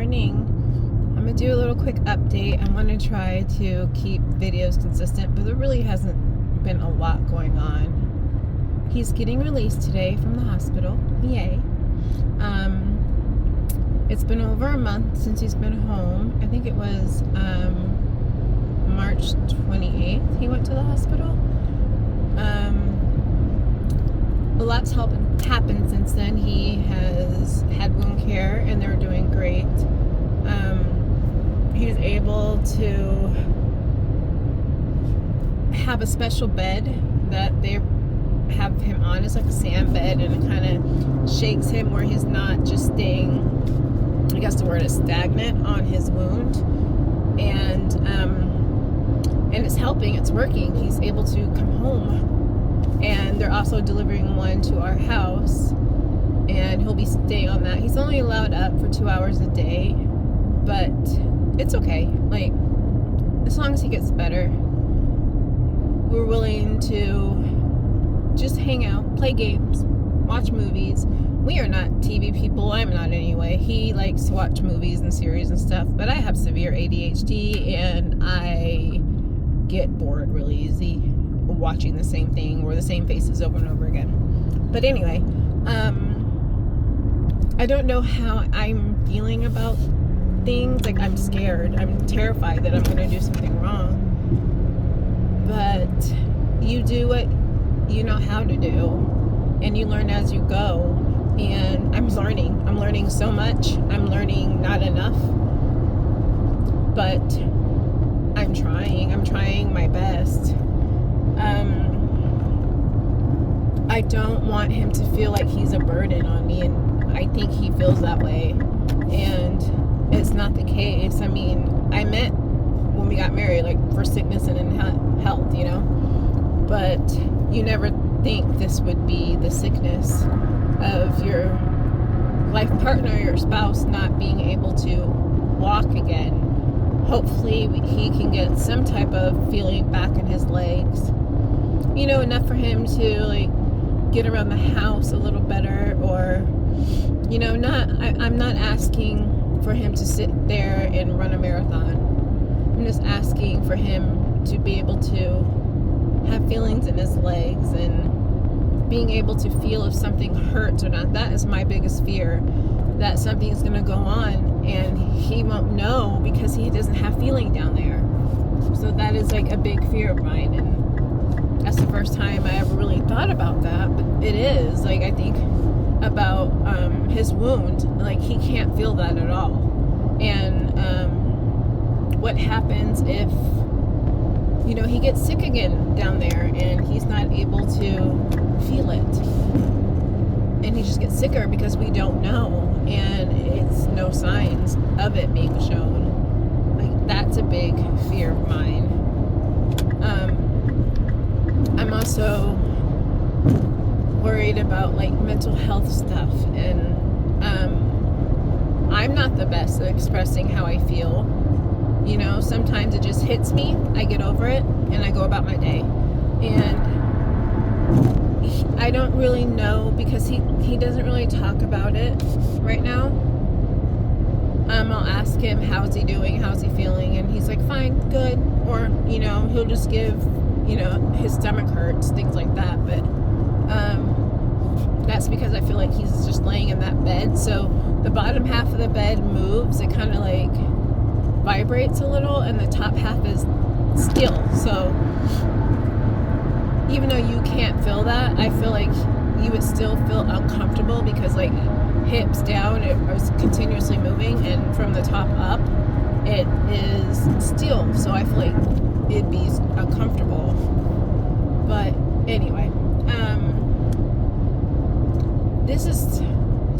morning. I'm going to do a little quick update. I'm going to try to keep videos consistent, but there really hasn't been a lot going on. He's getting released today from the hospital. Yay. It's been over a month since he's been home. I think it was March 28th he went to the hospital. A lot's happened since then. He has had wound care and they're doing great. He's able to have a special bed that they have him on. It's like a sand bed, and it kind of shakes him where he's not just staying, I guess the word is stagnant, on his wound. And it's helping. It's working. He's able to come home, and they're also delivering one to our house, and he'll be staying on that. He's only allowed up for 2 hours a day, but it's okay. Like, as long as he gets better, we're willing to just hang out, play games, watch movies. We are not TV people. I'm not anyway. He likes to watch movies and series and stuff, but I have severe ADHD and I get bored really easy watching the same thing or the same faces over and over again. But anyway, I don't know how I'm feeling about things. Like, I'm scared. I'm terrified that I'm going to do something wrong. But you do what you know how to do, and you learn as you go. And I'm learning so much. I'm learning not enough, but I'm trying my best. I don't want him to feel like he's a burden on me, and I think he feels that way, and it's not the case. I mean, I meant when we got married, like, for sickness and in health, you know, but you never think this would be the sickness of your life partner, your spouse, not being able to walk again. Hopefully he can get some type of feeling back in his legs, you know, enough for him to, like, get around the house a little better, or, you know, I'm not asking for him to sit there and run a marathon. I'm just asking for him to be able to have feelings in his legs and being able to feel if something hurts or not. That is my biggest fear, that something's going to go on and he won't know because he doesn't have feeling down there. So that is like a big fear of mine, and that's the first time I ever really thought about that. But it is, like, I think about his wound, like, he can't feel that at all. And what happens if, you know, he gets sick again down there and he's not able to feel it, and he just gets sicker because we don't know, and it's no signs of it being shown. Like, that's a big fear of mine. I'm also worried about, like, mental health stuff, and I'm not the best at expressing how I feel. You know, sometimes it just hits me, I get over it, and I go about my day. And I don't really know, because he doesn't really talk about it right now. I'll ask him, how's he doing, how's he feeling, and he's like, fine, good, or, you know, he'll just give, you know, his stomach hurts, things like that. But that's because I feel like he's just laying in that bed, so the bottom half of the bed moves, it kind of like vibrates a little, and the top half is still. So even though you can't feel that, I feel like you would still feel uncomfortable, because, like, hips down, it was continuously moving, and from the top up it is still. So I feel like it'd be uncomfortable. But anyway, this is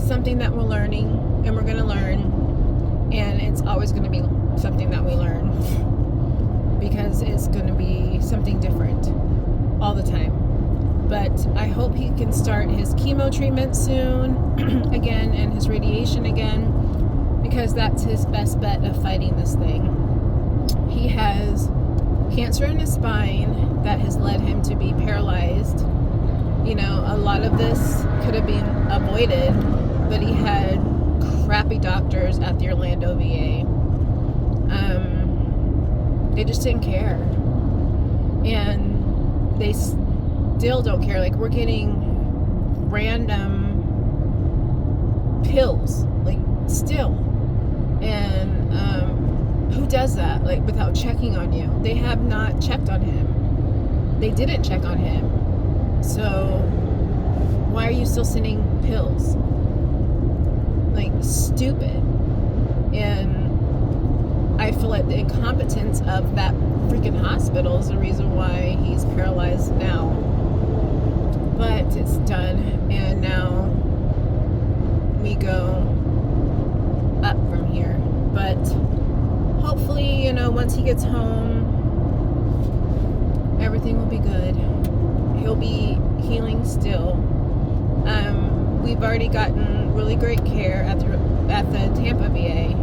something that we're learning, and we're going to learn, and it's always going to be something that we learn, because it's going to be something different all the time. But I hope he can start his chemo treatment soon again, and his radiation again, because that's his best bet of fighting this thing. He has cancer in his spine that has led him to be paralyzed. You know, a lot of this could have been avoided, but he had crappy doctors at the Orlando VA. They just didn't care. And they still don't care. Like, we're getting random pills, like, still. And who does that, like, without checking on you? They have not checked on him. They didn't check on him. So why are you still sending pills? Like, stupid. And I feel like the incompetence of that freaking hospital is the reason why he's paralyzed now. But it's done, and now we go up from here. But hopefully, you know, once he gets home, everything will be good. He'll be healing still. We've already gotten really great care at the Tampa VA,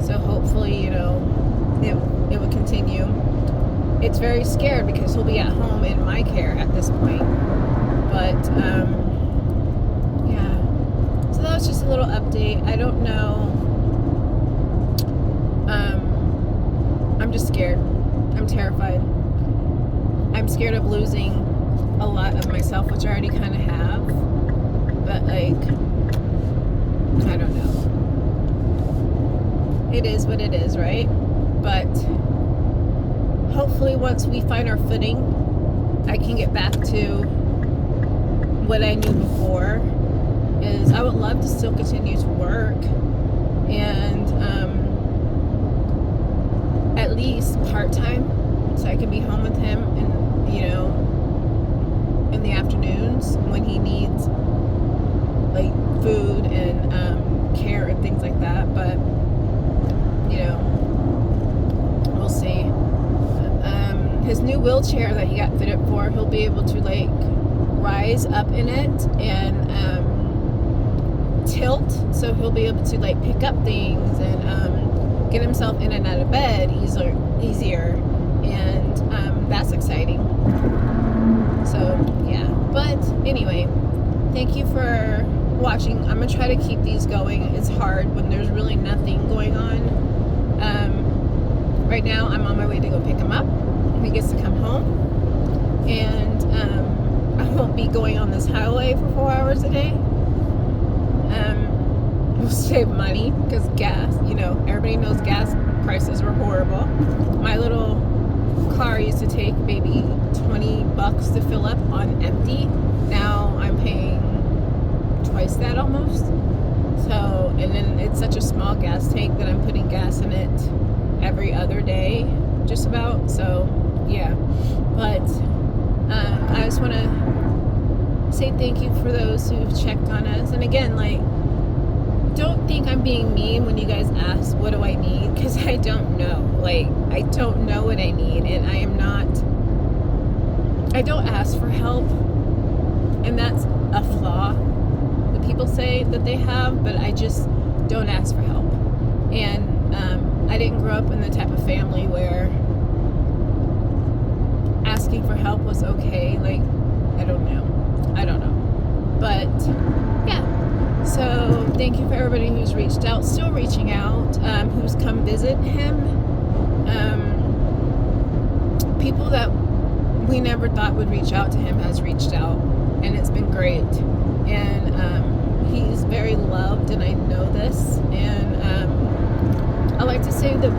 so hopefully, you know, it will continue. It's very scared because he'll be at home in my care at this point. But yeah, so that was just a little update. I don't know. I'm just scared. I'm terrified. I'm scared of losing a lot of myself, which I already kind of have. But, like, I don't know. It is what it is, right? But hopefully once we find our footing, I can get back to what I knew before. Is I would love to still continue to work, and at least part-time, so I can be home with him, and, you know, in the afternoons when he needs, like, food and care and things like that. But, you know, we'll see. His new wheelchair that he got fitted for, he'll be able to, like, rise up in it and tilt, so he'll be able to, like, pick up things and get himself in and out of bed easier, and that's exciting. So yeah, but anyway, thank you for watching. I'm gonna try to keep these going. It's hard when there's really nothing going on. Right now I'm on my way to go pick him up. He gets to come home, and I won't be going on this highway for 4 hours a day. We'll save money because gas, you know, everybody knows gas prices were horrible. My little car used to take maybe $20 to fill up on empty. Now I'm paying twice that almost. So, and then it's such a small gas tank that I'm putting gas in it every other day, just about. So yeah, but I just want to say thank you for those who've checked on us. And again, like, don't think I'm being mean when you guys ask what do I need, because I don't know. Like, I don't know what I need, and I don't ask for help, and that's a flaw that people say that they have, but I just don't ask for help. And I didn't grow up in the type of family where asking for help was okay. Like, I don't know, but yeah. So thank you for everybody who's reached out, still reaching out, who's come visit him. People that we never thought would reach out to him has reached out, and it's been great. And he's very loved, and I know this. And I like to say that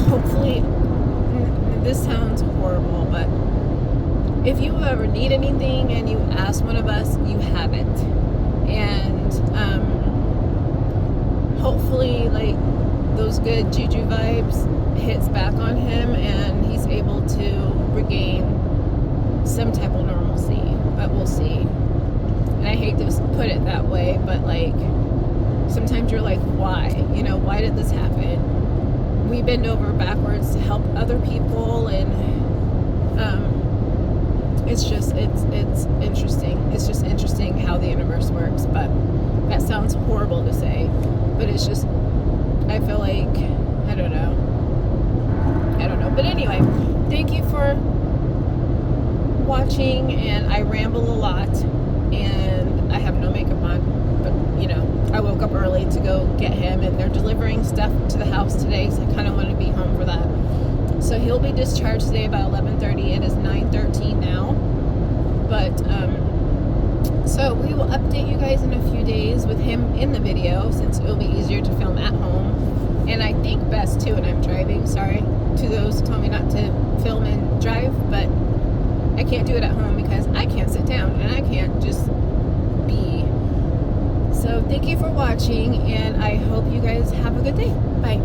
hopefully, this sounds horrible, but if you ever need anything and you ask one of us, you have it. And hopefully, like, those good juju vibes hits back on him, and he's able to regain some type of normalcy. But we'll see. And I hate to put it that way, but, like, sometimes you're like, why? You know, why did this happen? We bend over backwards to help other people, and it's interesting. It's just interesting how the universe works. But that sounds horrible to say, but it's just, I feel like, I don't know. But anyway, thank you for watching, and I ramble a lot. and I have no makeup on, but I woke up early to go get him, and they're delivering stuff to the house today, so I kind of want to be home for that. So he'll be discharged today about 11:30. It is 9:13 now, but so we will update you guys in a few days with him in the video, since it will be easier to film at home, and I think best too when I'm driving. Sorry to those who told me not to film and drive, but I can't do it at home because I can't sit down and I can't just be. So thank you for watching, and I hope you guys have a good day. Bye.